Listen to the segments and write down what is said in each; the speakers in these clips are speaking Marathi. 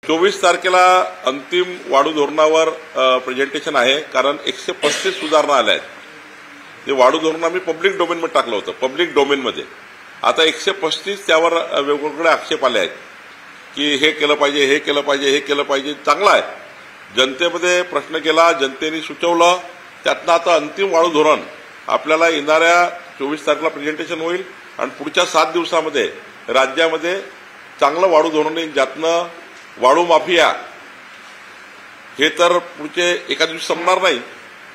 24 तारखेला अंतिम वाढू धोरणावर प्रेझेंटेशन आहे, कारण 135 सुधारणा आल्या आहेत. ते वाढू धोरण आम्ही पब्लिक डोमेनमध्ये टाकलं होतं, पब्लिक डोमेनमध्ये. आता 135 त्यावर वेगवेगळे आक्षेप आले आहेत की हे केलं पाहिजे, हे केलं पाहिजे, हे केलं पाहिजे. चांगलं आहे, जनतेमध्ये प्रश्न केला, जनतेने सुचवलं, त्यातनं आता अंतिम वाढू धोरण आपल्याला येणाऱ्या 24 तारखेला प्रेझेंटेशन होईल आणि पुढच्या 7 दिवसामध्ये राज्यामध्ये चांगलं वाढू धोरण येईल, ज्यातनं वाळू माफिया हे तर पुढचे एका दिवशी संपणार नाही,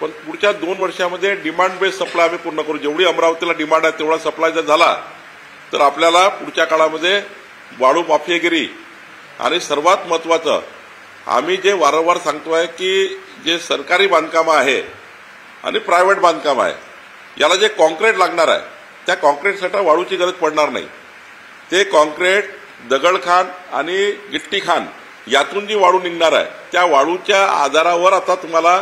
पण पुढच्या 2 वर्षामध्ये डिमांड बेस सप्लाय आम्ही पूर्ण करू. जेवढी अमरावतीला डिमांड आहे तेवढा सप्लाय जर झाला तर आपल्याला पुढच्या काळामध्ये वाळू माफियागिरी आणि सर्वात महत्वाचं आम्ही जे वारंवार सांगतोय की जे सरकारी बांधकामं आहे आणि प्रायव्हेट बांधकाम आहे याला जे कॉन्क्रीट लागणार आहे त्या कॉन्क्रीटसाठी वाळूची गरज पडणार नाही. ते कॉन्क्रीट दगडखान आणि गिट्टीखान यातून जी वाळू निघणार आहे त्या वाळूच्या आधारावर आता तुम्हाला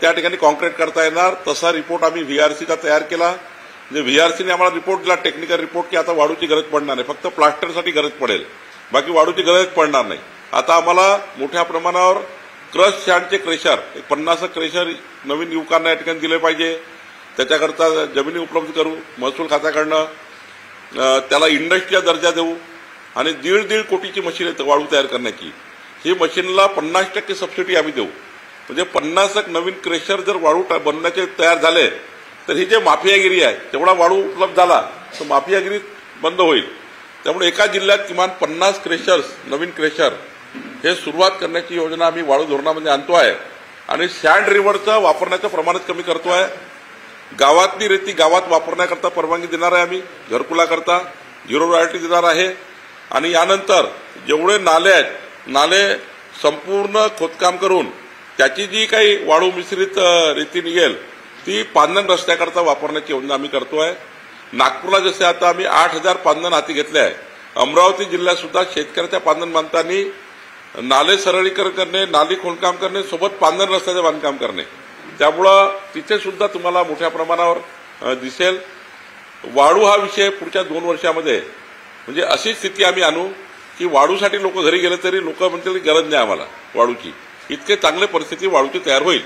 त्या ठिकाणी कॉन्क्रीट करता येणार. तसा रिपोर्ट आम्ही व्हीआरसीचा तयार केला. म्हणजे व्हीआरसीने आम्हाला रिपोर्ट दिला, टेक्निकल रिपोर्ट, की आता वाळूची गरज पडणार नाही, फक्त प्लास्टरसाठी गरज पडेल, बाकी वाळूची गरज पडणार नाही. आता आम्हाला मोठ्या प्रमाणावर क्रश शँडचे क्रेशर 50 क्रेशर नवीन युवकांना या ठिकाणी दिले पाहिजे. त्याच्याकरता जमिनी उपलब्ध करू महसूल खात्याकडनं, त्याला इंडस्ट्रीचा दर्जा देऊ आणि 1.5 कोटीची मशीन आहे वाळू तयार करण्याची. ही मशीनला 50% सबसिडी आम्ही देऊ. म्हणजे 50 नवीन क्रेशर जर वाळू बनवण्याचे तयार झाले तर ही जे माफियागिरी आहे तेवढा वाळू उपलब्ध झाला तर माफियागिरी बंद होईल. त्यामुळे एका जिल्ह्यात किमान 50 क्रेशर्स, नवीन क्रेशर हे सुरुवात करण्याची योजना आम्ही वाळू धोरणामध्ये आणतो आहे. आणि सँड रिव्हरचं वापरण्याचं प्रमाणच कमी करतो आहे. गावातली रेती गावात वापरण्याकरता परवानगी देणार आहे आम्ही, घरकुलाकरता 0 रॉयल्टी देणार आहे. आणि यानंतर जेवढे नाले आहेत, नाले संपूर्ण खोदकाम करून त्याची जी काही वाळू मिश्रित रेती निघेल ती पांदन रस्त्याकरता वापरण्याची योजना आम्ही करतोय. नागपूरला जसे आता आम्ही 8000 पांदन हाती घेतले आहे, अमरावती जिल्ह्यात सुद्धा शेतकऱ्याच्या पांदन बांधताना नाले सरळीकरण करणे, नाली खोदकाम करणे, सोबत पांदन रस्त्याचे बांधकाम करणे. त्यामुळं तिथे सुद्धा तुम्हाला मोठ्या प्रमाणावर दिसेल. वाळू हा विषय पुढच्या 2 वर्षामध्ये म्हणजे अशी स्थिती आम्ही आणू की वाळूसाठी लोक घरी गेले तरी लोक म्हणतील गरज नाही आम्हाला वाळूची, इतके चांगले परिस्थिती वाळूची तयार होईल.